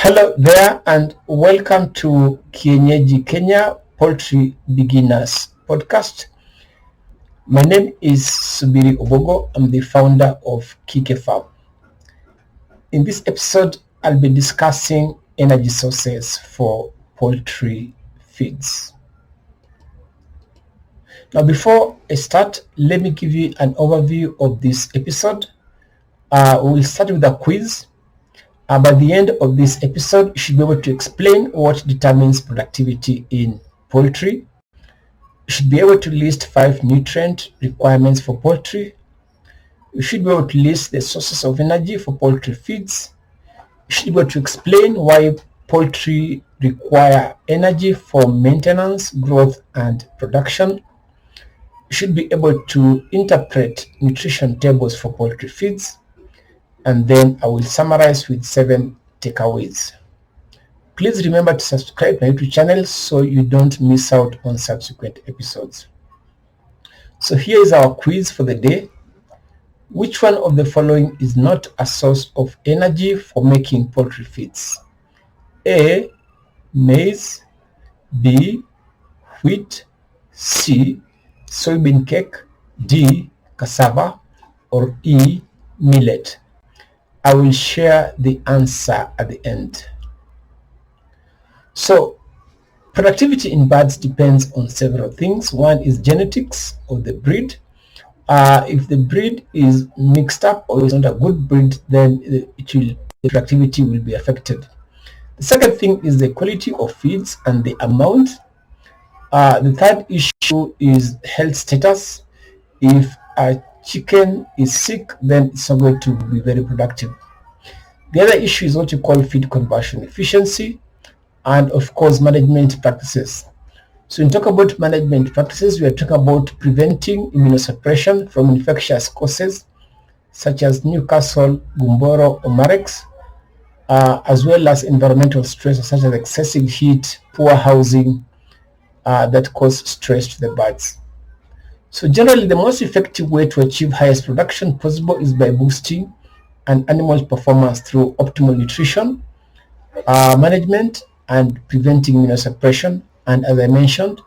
Hello there and welcome to Kienyeji Kenya Poultry Beginners Podcast. My name is Subiri Obogo. I'm the founder of Kike Farm. In this episode, I'll be discussing energy sources for poultry feeds. Now, before I start, let me give you an overview of this episode. We'll start with a quiz. By the end of this episode, you should be able to explain what determines productivity in poultry. You should be able to list 5 nutrient requirements for poultry. You should be able to list the sources of energy for poultry feeds. You should be able to explain why poultry require energy for maintenance, growth, and production. You should be able to interpret nutrition tables for poultry feeds. And then I will summarize with 7 takeaways. Please remember to subscribe to my YouTube channel so you don't miss out on subsequent episodes. So here is our quiz for the day. Which one of the following is not a source of energy for making poultry feeds? A. Maize. B. Wheat. C. Soybean cake. D. Cassava. Or E. Millet. I will share the answer at the end. So, productivity in birds depends on several things. One is genetics of the breed. If the breed is mixed up or is not a good breed, then the productivity will be affected. The second thing is the quality of feeds and the amount. The third issue is health status. If a chicken is sick, then it's not going to be very productive. The other issue is what you call feed conversion efficiency, and of course management practices. So when we talk about management practices, we are talking about preventing immunosuppression from infectious causes such as Newcastle, Gumboro, or Marex, as well as environmental stress such as excessive heat, poor housing that cause stress to the birds. So generally, the most effective way to achieve highest production possible is by boosting an animal's performance through optimal nutrition, management, and preventing immunosuppression. And as I mentioned,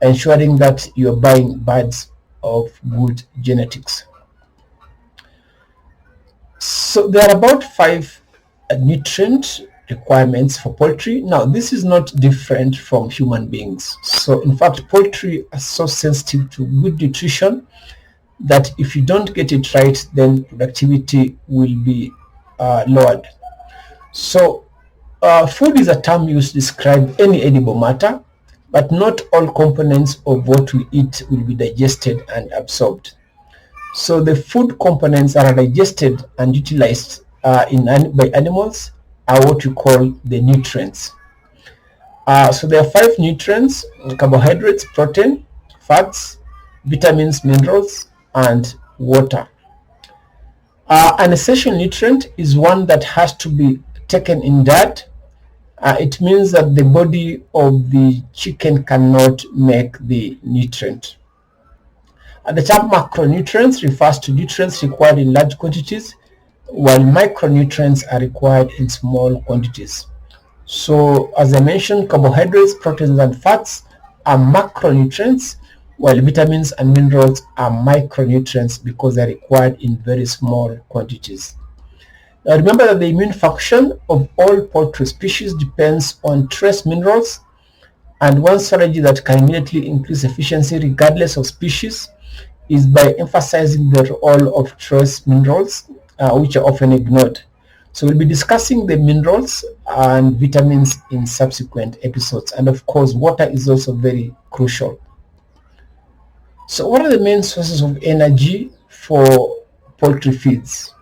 ensuring that you're buying birds of good genetics. So there are about 5 nutrient requirements for poultry. Now, this is not different from human beings. So in fact, poultry are so sensitive to good nutrition that if you don't get it right, then productivity will be lowered. So food is a term used to describe any edible matter, but not all components of what we eat will be digested and absorbed. So the food components that are digested and utilized by animals are what we call the nutrients. So there are 5 nutrients: carbohydrates, protein, fats, vitamins, minerals, and water. An essential nutrient is one that has to be taken in diet. It means that the body of the chicken cannot make the nutrient. The term macronutrients refers to nutrients required in large quantities, while micronutrients are required in small quantities. So as I mentioned, carbohydrates, proteins, and fats are macronutrients, while vitamins and minerals are micronutrients because they're required in very small quantities. Now remember that the immune function of all poultry species depends on trace minerals, and one strategy that can immediately increase efficiency regardless of species is by emphasizing the role of trace minerals, which are often ignored. So we'll be discussing the minerals and vitamins in subsequent episodes, and of course water is also very crucial. So what are the main sources of energy for poultry feeds?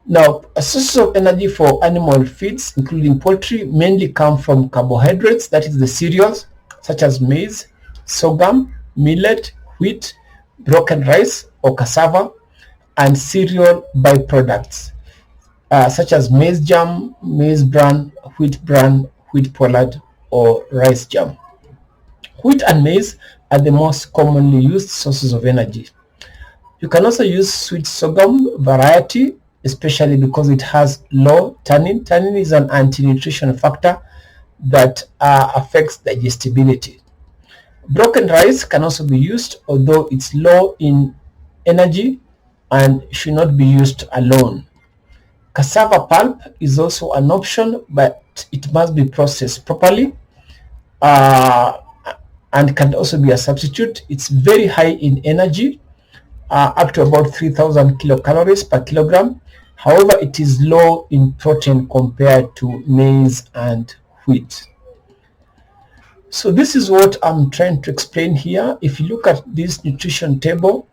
Now, sources of energy for animal feeds, including poultry, mainly come from carbohydrates, that is the cereals, such as maize, sorghum, millet, wheat, broken rice or cassava, and cereal byproducts, such as maize germ, maize bran, wheat pollard, or rice germ. Wheat and maize are the most commonly used sources of energy. You can also use sweet sorghum variety, especially because it has low tannin. Tannin is an anti-nutrition factor that affects digestibility. Broken rice can also be used, although it's low in energy and should not be used alone. Cassava pulp is also an option, but it must be processed properly and can also be a substitute. It's very high in energy, up to about 3,000 kilocalories per kilogram. However, it is low in protein compared to maize and wheat. So this is what I'm trying to explain here. If you look at this nutrition table,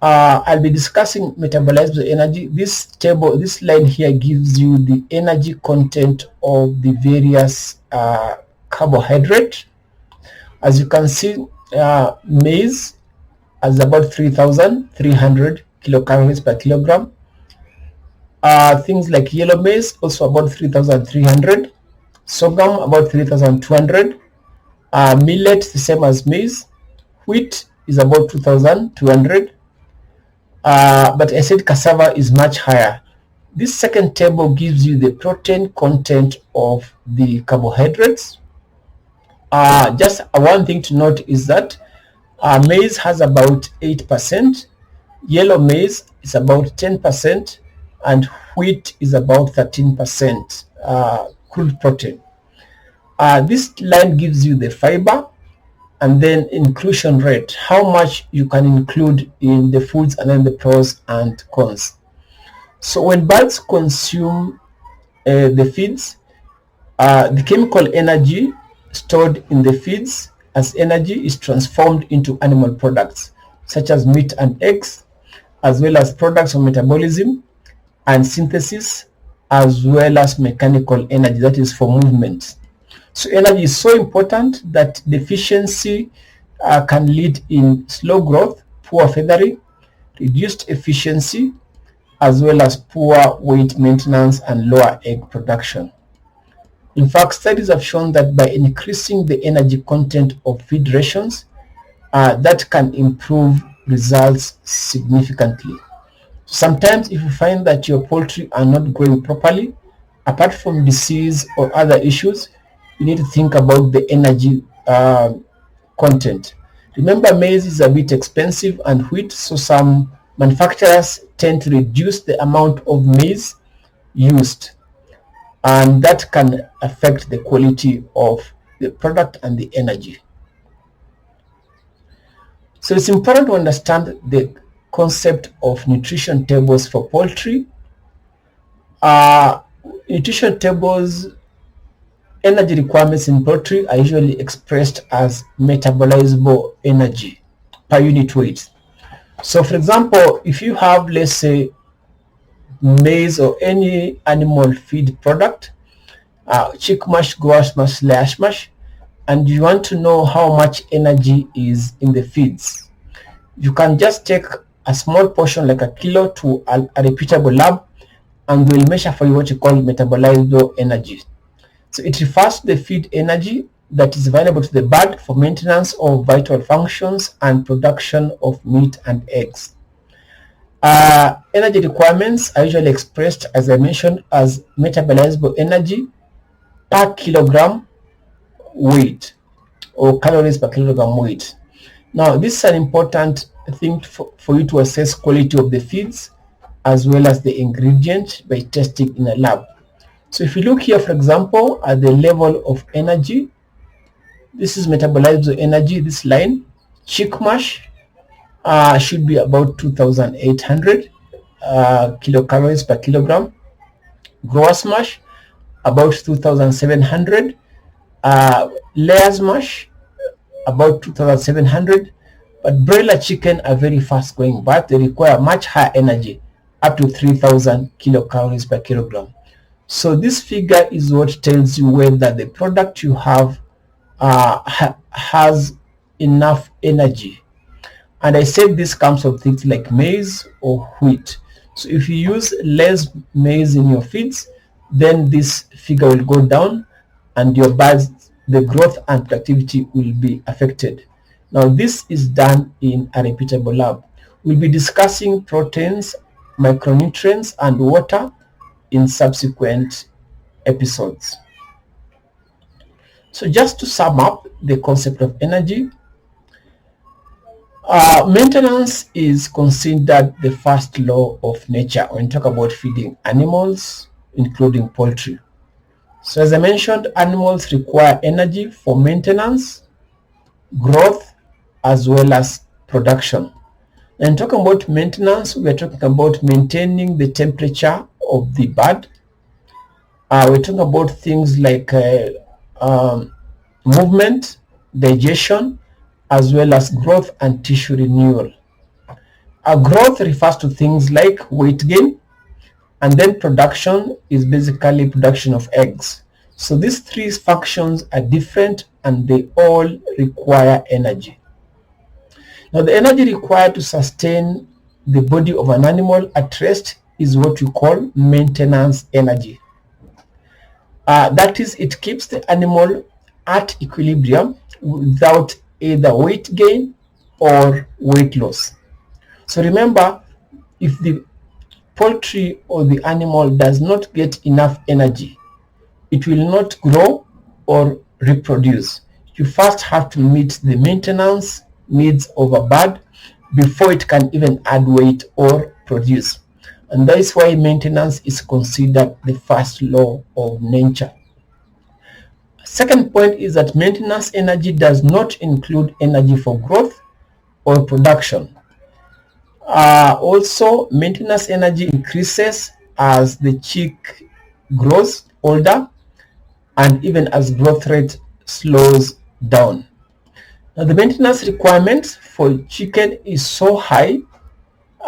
I'll be discussing metabolized energy. This table, this line here gives you the energy content of the various carbohydrate. As you can see, maize has about 3,300 kilocalories per kilogram. Things like yellow maize also about 3,300. Sorghum about 3,200. Millet the same as maize. Wheat is about 2,200. But I said cassava is much higher. This second table gives you the protein content of the carbohydrates. Just one thing to note is that maize has about 8%, yellow maize is about 10%, and wheat is about 13% crude protein. This line gives you the fiber and then inclusion rate, how much you can include in the foods, and then the pros and cons. So when birds consume the feeds, the chemical energy stored in the feeds as energy is transformed into animal products such as meat and eggs, as well as products of metabolism and synthesis, as well as mechanical energy, that is for movement. So energy is so important that deficiency can lead in slow growth, poor feathering, reduced efficiency, as well as poor weight maintenance and lower egg production. In fact, studies have shown that by increasing the energy content of feed rations, that can improve results significantly. Sometimes if you find that your poultry are not growing properly, apart from disease or other issues, you need to think about the energy content. Remember, maize is a bit expensive and wheat, so some manufacturers tend to reduce the amount of maize used, and that can affect the quality of the product and the energy. So it's important to understand the concept of nutrition tables for poultry. Nutrition tables, energy requirements in poultry are usually expressed as metabolizable energy per unit weight. So for example, if you have, let's say, maize or any animal feed product, chick mash, grass mash, slash mash, and you want to know how much energy is in the feeds, you can just take a small portion like a kilo to a reputable lab, and we'll measure for you what you call metabolizable energy. So it refers to the feed energy that is available to the bird for maintenance of vital functions and production of meat and eggs. Energy requirements are usually expressed, as I mentioned, as metabolizable energy per kilogram weight, or calories per kilogram weight. Now, this is an important thing for you to assess quality of the feeds as well as the ingredient by testing in a lab. So if you look here, for example, at the level of energy, this is metabolizable energy, this line. Chick mash should be about 2,800 kilocalories per kilogram. Grass mash about 2,700. Layers mash about 2,700. But broiler chicken are very fast growing, but they require much higher energy, up to 3,000 kilocalories per kilogram. So this figure is what tells you whether the product you have has enough energy. And I said this comes from things like maize or wheat. So if you use less maize in your feeds, then this figure will go down and your birds, the growth and productivity will be affected. Now this is done in a reputable lab. We'll be discussing proteins micronutrients and water in subsequent episodes. So just to sum up the concept of energy, maintenance is considered the first law of nature when you talk about feeding animals, including poultry. So as I mentioned, animals require energy for maintenance, growth, as well as production. And talking about maintenance, we are talking about maintaining the temperature of the bird. We're talking about things like movement, digestion, as well as growth and tissue renewal. Growth refers to things like weight gain, and then production is basically production of eggs. So these three functions are different and they all require energy. Now the energy required to sustain the body of an animal at rest is what we call maintenance energy. That is, it keeps the animal at equilibrium without either weight gain or weight loss. So remember, if the poultry or the animal does not get enough energy, it will not grow or reproduce. You first have to meet the maintenance needs of a bird before it can even add weight or produce. And that is why maintenance is considered the first law of nature. Second point is that maintenance energy does not include energy for growth or production. Also, maintenance energy increases as the chick grows older and even as growth rate slows down. Now, the maintenance requirement for chicken is so high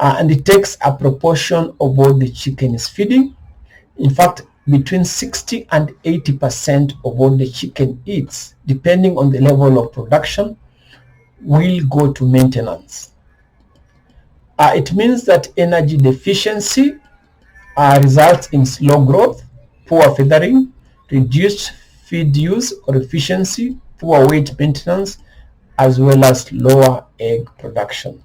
and it takes a proportion of what the chicken is feeding. In fact, between 60 and 80% of what the chicken eats, depending on the level of production, will go to maintenance. It means that energy deficiency results in slow growth, poor feathering, reduced feed use or efficiency, poor weight maintenance, as well as lower egg production.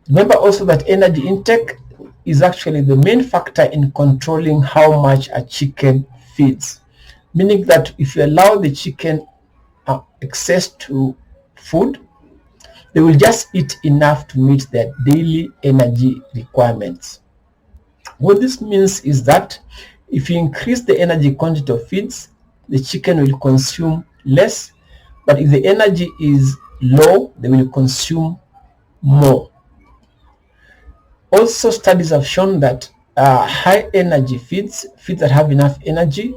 Remember also that energy intake is actually the main factor in controlling how much a chicken feeds, meaning that if you allow the chicken access to food, they will just eat enough to meet their daily energy requirements. What this means is that if you increase the energy quantity of feeds, the chicken will consume less, but if the energy is low, they will consume more. Also, studies have shown that high energy feeds that have enough energy,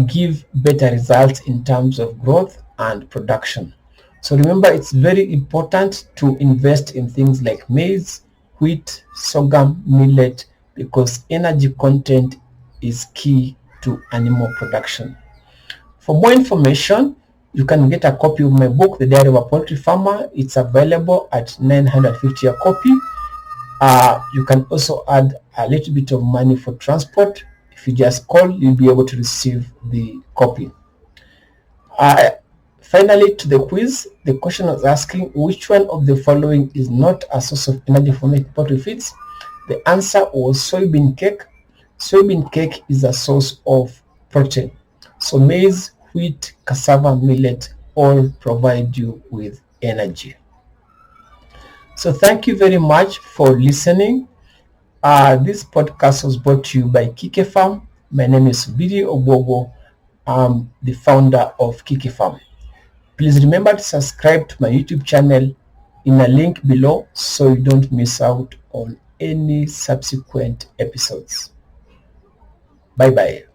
give better results in terms of growth and production. So remember, it's very important to invest in things like maize, wheat, sorghum, millet, because energy content is key to animal production. For more information, you can get a copy of my book, The Diary of a Poultry Farmer. It's available at 950 a copy. You can also add a little bit of money for transport. If you just call, you'll be able to receive the copy. Finally, to the quiz, the question was asking which one of the following is not a source of energy for making poultry feeds. The answer was soybean cake. Soybean cake is a source of protein. So maize, wheat, cassava, millet all provide you with energy. So thank you very much for listening. This podcast was brought to you by Kike Farm. My name is Bidi Obogo. I'm the founder of Kike Farm. Please remember to subscribe to my YouTube channel in a link below so you don't miss out on any subsequent episodes. Bye bye.